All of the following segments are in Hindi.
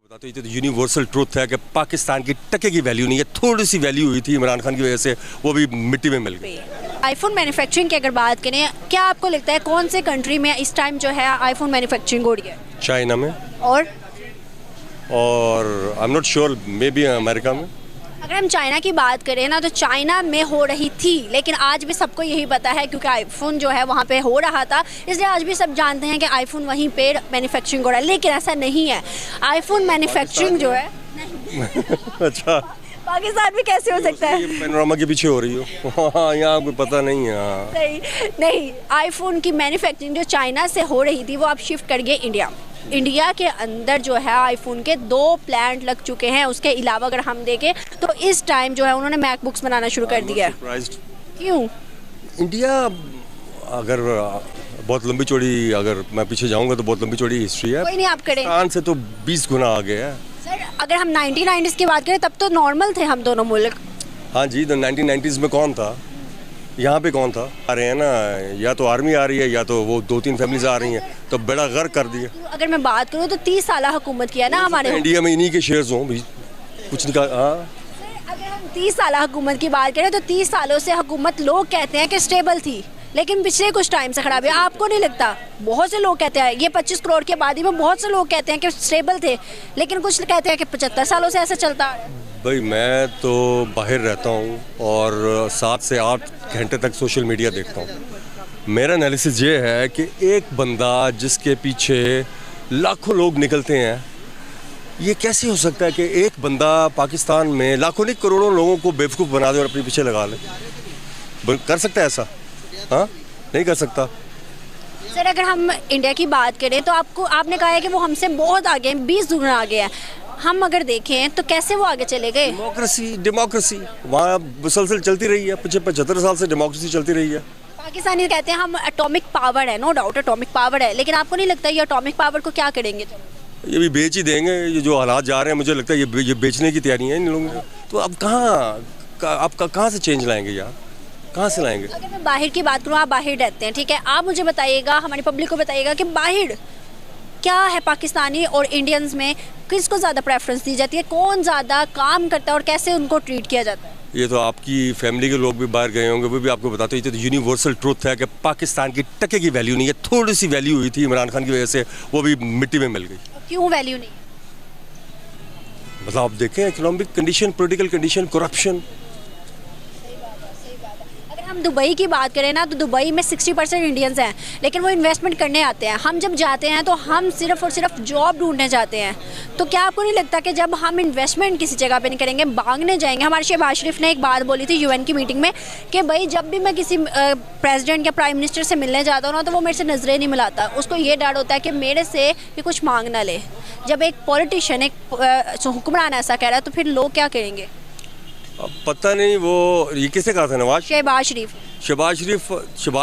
बताते ये तो यूनिवर्सल ट्रुथ है कि पाकिस्तान की टके की वैल्यू नहीं है। थोड़ी सी वैल्यू हुई थी इमरान खान की वजह से, वो भी मिट्टी में मिल गई। आईफोन मैन्युफैक्चरिंग की अगर बात करें, क्या आपको लगता है कौन से कंट्री में इस टाइम जो है आईफोन मैन्युफैक्चरिंग हो रही है? चाइना में और I am not sure, may be America में। अगर हम चाइना की बात करें ना, तो चाइना में हो रही थी, लेकिन आज भी सबको यही पता है क्योंकि आईफोन जो है वहाँ पे हो रहा था, इसलिए आज भी सब जानते हैं कि आईफोन वहीं पे मैन्युफैक्चरिंग हो रहा है। लेकिन ऐसा नहीं है, आईफोन मैन्युफैक्चरिंग जो है अच्छा, पाकिस्तान में कैसे हो सकता है? पैनोरामा के पीछे हो रही हो। हाँ, यहाँ कोई पता नहीं है। नहीं, आईफोन की मैन्युफैक्चरिंग जो चाइना से हो रही थी वो अब शिफ्ट कर गई इंडिया के अंदर जो है आईफोन के 2 प्लांट लग चुके हैं। उसके अलावा अगर हम देखें तो इस टाइम जो है उन्होंने मैकबुक्स बनाना शुरू कर दिया है। क्यों? इंडिया अगर बहुत लंबी चौड़ी, अगर मैं पीछे जाऊंगा तो बहुत लंबी चौड़ी हिस्ट्री है। कोई नहीं, आप करें। पाकिस्तान से तो 20 गुना आगे है। सर, अगर हम 1990s की बात करें तब तो नॉर्मल थे हम दोनों मुल्क। हाँ जी, तो 1990s में कौन था यहाँ पे? कौन था? आ रहे हैं ना, या तो आर्मी आ रही है या तो वो 2-3 फैमिलीज आ रही हैं, तो बड़ा गर्क कर दिया। अगर मैं बात करूँ तो 30 साल हुकूमत किया ना हमारे इंडिया में, इन्हीं के शेयर्स हों भी, कुछ नहीं कहा। हाँ, अगर हम 30 साल हुकूमत की बात करें तो 30 सालों से हुकूमत लोग कहते हैं कि स्टेबल थी, लेकिन पिछले कुछ टाइम से खराब है। आपको नहीं लगता? बहुत से लोग कहते हैं, ये 25 करोड़ की आबादी में बहुत से लोग कहते हैं कि स्टेबल थे, लेकिन कुछ कहते हैं कि 75 सालों से ऐसा चलता है। भाई मैं तो बाहर रहता हूँ और 7 से 8 घंटे तक सोशल मीडिया देखता हूँ। मेरा एनालिसिस ये है कि एक बंदा जिसके पीछे लाखों लोग निकलते हैं, ये कैसे हो सकता है कि एक बंदा पाकिस्तान में लाखों नहीं करोड़ों लोगों को बेवकूफ़ बना दे और अपने पीछे लगा ले? कर सकता है ऐसा? हाँ, नहीं कर सकता। सर, अगर हम इंडिया की बात करें तो आपने कहा है कि वो हमसे बहुत आगे हैं, 20 गुना आगे हैं। हम अगर देखें तो कैसे वो आगे चले गए? डेमोक्रेसी वहाँ मुसलसल चलती रही है। 75 साल से डेमोक्रेसी चलती रही है। पाकिस्तानी कहते हैं हम एटॉमिक पावर है, नो डाउट एटॉमिक पावर है, लेकिन आपको नहीं लगता ये एटॉमिक पावर को क्या करेंगे? ये भी बेच ही देंगे। ये जो हालात जा रहे हैं, मुझे लगता है ये बेचने की तैयारी है इन लोगों की। तो अब कहाँ से चेंज लाएंगे यार? कहाँ से लाएंगे? अगर मैं बाहर की बात करूँ, आप बाहर रहते हैं, ठीक है, आप मुझे बताइएगा, हमारी पब्लिक को बताइएगा कि बाहर क्या है पाकिस्तानी और इंडियंस में किसको ज़्यादा प्रेफरेंस दी जाती है, कौन ज़्यादा काम करता है और कैसे उनको ट्रीट किया जाता है? ये तो आपकी फैमिली के लोग भी बाहर गए होंगे, वो भी आपको बताते हैं। ये तो यूनिवर्सल ट्रुथ है कि पाकिस्तान की टके की वैल्यू नहीं है। थोड़ी सी वैल्यू हुई थी इमरान खान की वजह से, वो भी मिट्टी में मिल गई। क्यों वैल्यू नहीं? मतलब आप देखें, economic condition, political condition, corruption. हम दुबई की बात करें ना, तो दुबई में 60% इंडियंस हैं, लेकिन वो इन्वेस्टमेंट करने आते हैं। हम जब जाते हैं तो हम सिर्फ और सिर्फ जॉब ढूंढने जाते हैं। तो क्या आपको नहीं लगता कि जब हम इन्वेस्टमेंट किसी जगह पे नहीं करेंगे, भागने जाएंगे? हमारे शहबाज शरीफ ने एक बात बोली थी यूएन की मीटिंग में कि भाई जब भी मैं किसी प्रेसिडेंट या प्राइम मिनिस्टर से मिलने जाता हूँ ना, तो वो मेरे से नजरें नहीं मिलाता। उसको ये डर होता है कि मेरे से ये कुछ मांग ना ले। जब एक पॉलिटिशियन, एक हुक्मरान ऐसा कह रहा है, तो फिर लोग क्या करेंगे? अब पता नहीं, वो ये किसे कहा था? नवाज शहबाज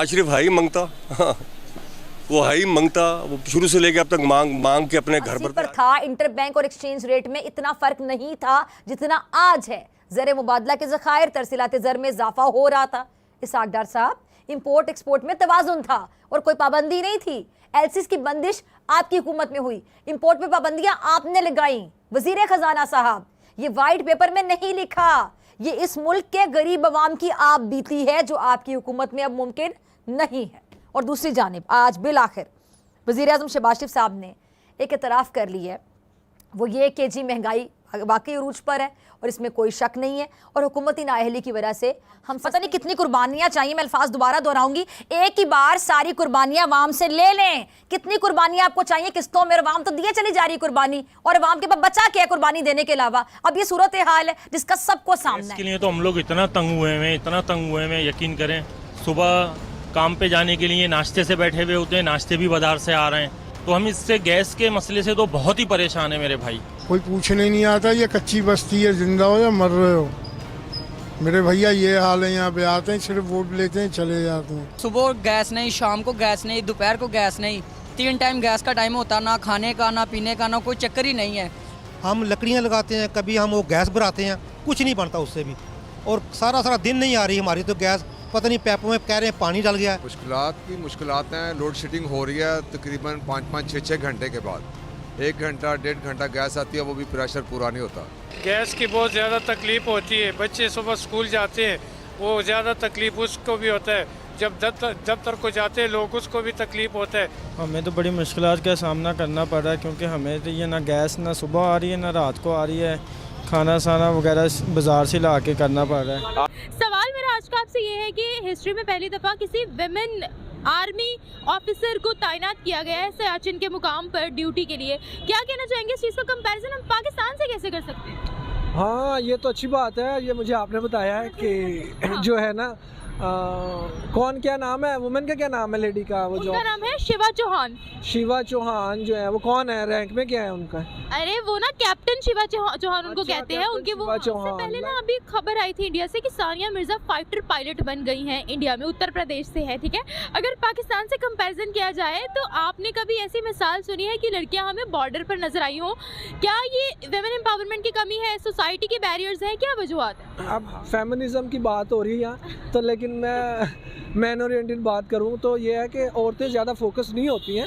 शरीफ हाई मंगता। वो हाई मंगता, वो शुरू से लेके अब तक मांग के अपने घर पर था। इंटरबैंक और एक्सचेंज रेट में इतना फर्क नहीं था जितना आज है। ज़र मुबादला के ज़खायर, तरसीलात ज़र में इजाफा हो रहा था। इसहाक डार साहब, इंपोर्ट एक्सपोर्ट में तवाज़ुन था और कोई पाबंदी नहीं थी। एलसीज की बंदिश आपकी हुकूमत में हुई, इंपोर्ट पे पाबंदियां आपने लगाई। वजीर खजाना साहब, ये वाइट पेपर में नहीं लिखा, ये इस मुल्क के गरीब अवाम की आप बीती है जो आपकी हुकूमत में अब मुमकिन नहीं है। और दूसरी जानिब आज बिल आखिर वज़ीर आज़म शहबाज शरीफ साहब ने एक इतराफ़ कर ली है, वो ये कि जी महंगाई वाकई उरूज पर है और इसमें कोई शक नहीं है, और हुकूमती नाअहली की वजह से हम पता नहीं कितनी कुर्बानियाँ चाहिए। मैं अल्फाज दोबारा दोहराऊंगी, एक ही बार सारी कुर्बानियाँ अवाम से ले लें। कितनी कुर्बानियाँ आपको चाहिए किस्तों में? अवाम तो दिए चली जा रही कुर्बानी, और अवाम के पास बचा क्या है कुर्बानी देने के अलावा? अब ये सूरत हाल है जिसका सबको सामना है। इसके लिए तो हम लोग इतना तंग हुए हैं, यकीन करें। सुबह काम पे जाने के लिए नाश्ते से बैठे हुए होते हैं, नाश्ते भी बाजार से आ रहे हैं, तो हम इससे गैस के मसले से तो बहुत ही परेशान है मेरे भाई। कोई पूछने नहीं आता ये कच्ची बस्ती है, जिंदा हो या मर रहे हो। मेरे भैया ये हाल है, यहाँ पे आते हैं, सिर्फ वोट लेते हैं, चले जाते हैं। सुबह गैस नहीं, शाम को गैस नहीं, दोपहर को गैस नहीं, 3 टाइम गैस का टाइम होता, ना खाने का ना पीने का, ना कोई चक्कर ही नहीं है। हम लकड़ियाँ लगाते हैं, कभी हम वो गैस भराते हैं, कुछ नहीं बनता उससे भी, और सारा दिन नहीं आ रही हमारी तो गैस। पता नहीं पैपों में कह रहे हैं पानी डल गया है। मुश्किलात हैं, लोड शेडिंग हो रही है तकरीबन 5-5, 6-6 घंटे के बाद। 1 घंटा 1.5 घंटा गैस आती है, वो भी प्रेशर पूरा नहीं होता। गैस की बहुत ज़्यादा तकलीफ होती है। बच्चे सुबह स्कूल जाते हैं, वो ज़्यादा तकलीफ उसको भी होता है। जब दफ्तर को जाते हैं लोग, उसको भी तकलीफ होता है। हमें तो बड़ी मुश्किलात का सामना करना पड़ रहा है, क्योंकि हमें तो ये ना गैस ना सुबह आ रही है ना रात को आ रही है। खाना साना वगैरह बाज़ार से ला के करना पड़ रहा है। सवाल मेरा आज का आपसे ये है कि हिस्ट्री में पहली दफ़ा किसी विमेन आर्मी ऑफिसर को तैनात किया गया है सियाचिन के मुकाम पर ड्यूटी के लिए। क्या कहना चाहेंगे इस चीज़ का कंपैरिजन हम पाकिस्तान से कैसे कर सकते हैं? हाँ, ये तो अच्छी बात है। ये मुझे आपने बताया है कि जो है ना कौन, क्या नाम है वुमेन का, क्या नाम है लेडी का? वो उनका नाम है शिवा चौहान। शिवा चौहान जो है वो कौन है, रैंक में क्या है उनका? अरे वो ना कैप्टन शिवा चौहान उनको कहते हैं। उनके वो सबसे पहले ना अभी खबर आई थी इंडिया से कि सानिया मिर्जा फाइटर पायलट बन गई हैं इंडिया में, उत्तर प्रदेश से है, ठीक है। अगर पाकिस्तान से कंपैरिजन किया जाए तो आपने कभी ऐसी मिसाल सुनी है कि लड़कियां हमें बॉर्डर पर नजर आई हो? क्या ये वेमेन एम्पावरमेंट की कमी है, सोसाइटी के बैरियर्स हैं, क्या वजूहत है? अब फेमिनिज्म की बात हो रही है यहाँ तो, लेकिन मैं मैन ओरिएंटेड बात करूँ तो ये है कि औरतें ज़्यादा फोकस नहीं होती हैं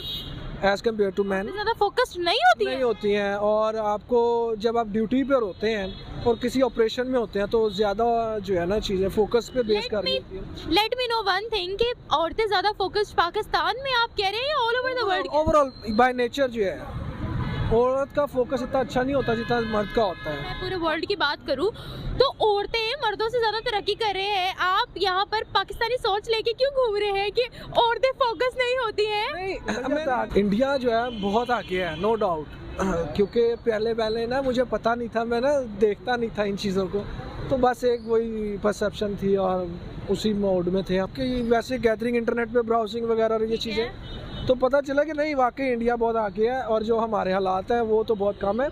एज़ कम्पेयर टू मैन। ज़्यादा फोकस्ड नहीं होती हैं। और आपको जब आप ड्यूटी पर होते हैं और किसी ऑपरेशन में होते हैं तो ज़्यादा जो है ना चीज़ें फोकस पे बेस कर रही होती हैं। Let me know one thing कि औरतें ज़्यादा फोकस्ड पाकिस्तान में आप कह रहे हैं या all over the world? Overall by nature जो है औरत का फोकस इतना अच्छा नहीं होता जितना मर्द का होता है। मैं पूरे वर्ल्ड की बात करूं तो औरतें मर्दों से ज़्यादा तरक्की कर रहे हैं। आप यहाँ पर पाकिस्तानी सोच लेके क्यों घूम रहे हैं कि औरतें फोकस नहीं होती हैं? नहीं, इंडिया जो है बहुत आगे है, नो डाउट। क्योंकि पहले ना मुझे पता नहीं था, मैं ना देखता नहीं था इन चीज़ों को, तो बस एक वही परसेप्शन थी और उसी मोड में थे। आपके वैसे गैदरिंग इंटरनेट पे ब्राउजिंग वगैरह और ये चीज़ें तो पता चला कि नहीं, वाकई इंडिया बहुत आगे है और जो हमारे हालात हैं वो तो बहुत कम है।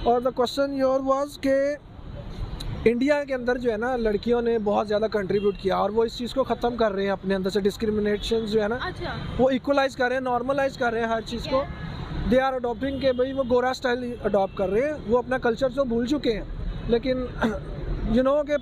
और द क्वेश्चन योर वाज कि इंडिया के अंदर जो है ना लड़कियों ने बहुत ज़्यादा कंट्रीब्यूट किया और वो इस चीज़ को ख़त्म कर रहे हैं अपने अंदर से। डिस्क्रिमिनेशन जो है ना वो इक्वलाइज कर रहे हैं, नॉर्मलाइज कर रहे हैं हर चीज़ को। दे आर अडॉप्टिंग के भाई वो गोरा स्टाइल अडॉप्ट कर रहे हैं, वो अपना कल्चर तो भूल चुके हैं। लेकिन यू नो कि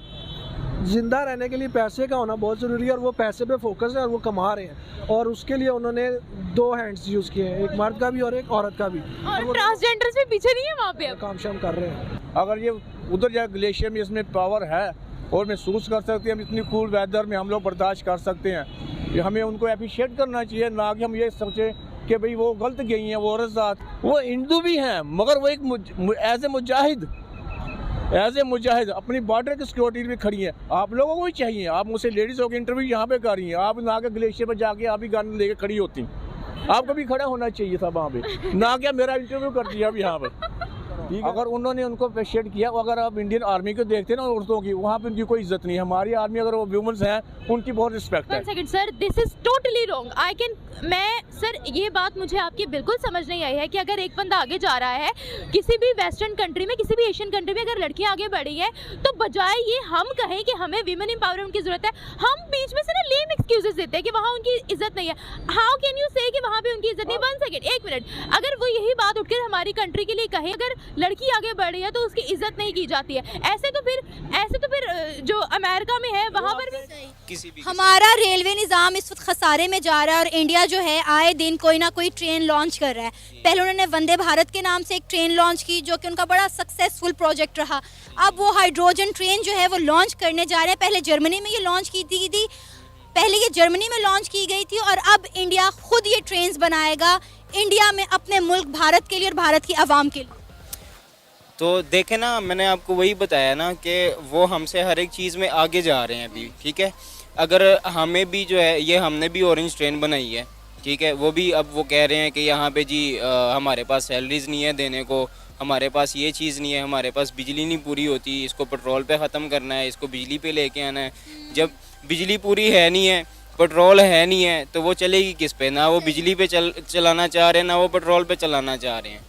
ज़िंदा रहने के लिए पैसे का होना बहुत ज़रूरी है और वो पैसे पे फोकस है और वो कमा रहे हैं और उसके लिए उन्होंने 2 हैंड्स यूज़ किए हैं, एक मर्द का भी और एक औरत का भी। और ट्रांसजेंडर्स भी पीछे नहीं है वहाँ पे, काम शाम कर रहे हैं। अगर ये उधर जाए ग्लेशियर में इसमें पावर है और महसूस कर सकते हैं, हम इतनी कूल वेदर में हम लोग बर्दाश्त कर सकते हैं। ये हमें उनको अप्रिशिएट करना चाहिए, ना कि हम ये सोचें कि भाई वो गलत गई हैं, वो औरत साथ। वो हिंदू भी हैं मगर वो एक एज ए मुजाहिद अपनी बॉर्डर की सिक्योरिटी भी खड़ी है। आप लोगों को भी चाहिए, आप मुझसे लेडीज़ होकर इंटरव्यू यहाँ पे कर रही हैं, आप ना के ग्लेशियर पर जाके आप ही गन लेके खड़ी होती, आपको भी खड़ा होना चाहिए था वहाँ पे, ना क्या मेरा इंटरव्यू कर दिया अब यहाँ पे। अगर उन्होंने उनको अप्रिशिएट किया, अगर आप इंडियन आर्मी को देखते हैं ना औरतों की, वहाँ पे उनकी कोई इज्जत नहीं है। हमारी आर्मी अगर वो वुमेन्स हैं उनकी बहुत रिस्पेक्ट है। Second sir, this is totally wrong. Sir ये बात मुझे आपकी बिल्कुल समझ नहीं आई है कि अगर एक बंदा आगे जा रहा है किसी भी वेस्टर्न कंट्री में, किसी भी एशियन कंट्री में, अगर लड़कियां आगे बढ़ी है तो बजाय ये हम कहें कि हमें वीमेन एम्पावरमेंट की जरूरत है, हम बीच में से ना लेम एक्सक्यूजेस देते हैं कि वहाँ उनकी इज्जत नहीं है। हाउ कैन यू से कि वहाँ पे उनकी इज्जत नहीं? 1 सेकंड, 1 मिनट, अगर वो यही बात उठकर हमारी कंट्री के लिए कहे अगर लड़की आगे बढ़ रही है तो उसकी इज्जत नहीं की जाती है, ऐसे तो फिर जो अमेरिका में है वहाँ पर भी हमारा रेलवे निज़ाम इस वक्त खसारे में जा रहा है और इंडिया जो है आए दिन कोई ना कोई ट्रेन लॉन्च कर रहा है। पहले उन्होंने वंदे भारत के नाम से एक ट्रेन लॉन्च की जो कि उनका बड़ा सक्सेसफुल प्रोजेक्ट रहा। अब वो हाइड्रोजन ट्रेन जो है वो लॉन्च करने जा रहे हैं। पहले जर्मनी में ये लॉन्च की थी, पहले ये जर्मनी में लॉन्च की गई थी और अब इंडिया खुद ये ट्रेन्स बनाएगा इंडिया में अपने मुल्क भारत के लिए और भारत की आवाम के लिए। तो देखे ना, मैंने आपको वही बताया ना कि वो हमसे हर एक चीज़ में आगे जा रहे हैं अभी, ठीक है। अगर हमें भी जो है ये हमने भी ऑरेंज ट्रेन बनाई है, ठीक है, वो भी अब वो कह रहे हैं कि यहाँ पे जी हमारे पास सैलरीज़ नहीं है देने को, हमारे पास ये चीज़ नहीं है, हमारे पास बिजली नहीं पूरी होती, इसको पेट्रोल पे ख़त्म करना है, इसको बिजली पे लेके आना है। जब बिजली पूरी है नहीं है, पेट्रोल है नहीं है, तो वो चलेगी किस पे? ना वो बिजली पे चलाना चाह रहे हैं, ना वो पेट्रोल पे चलाना चाह रहे हैं।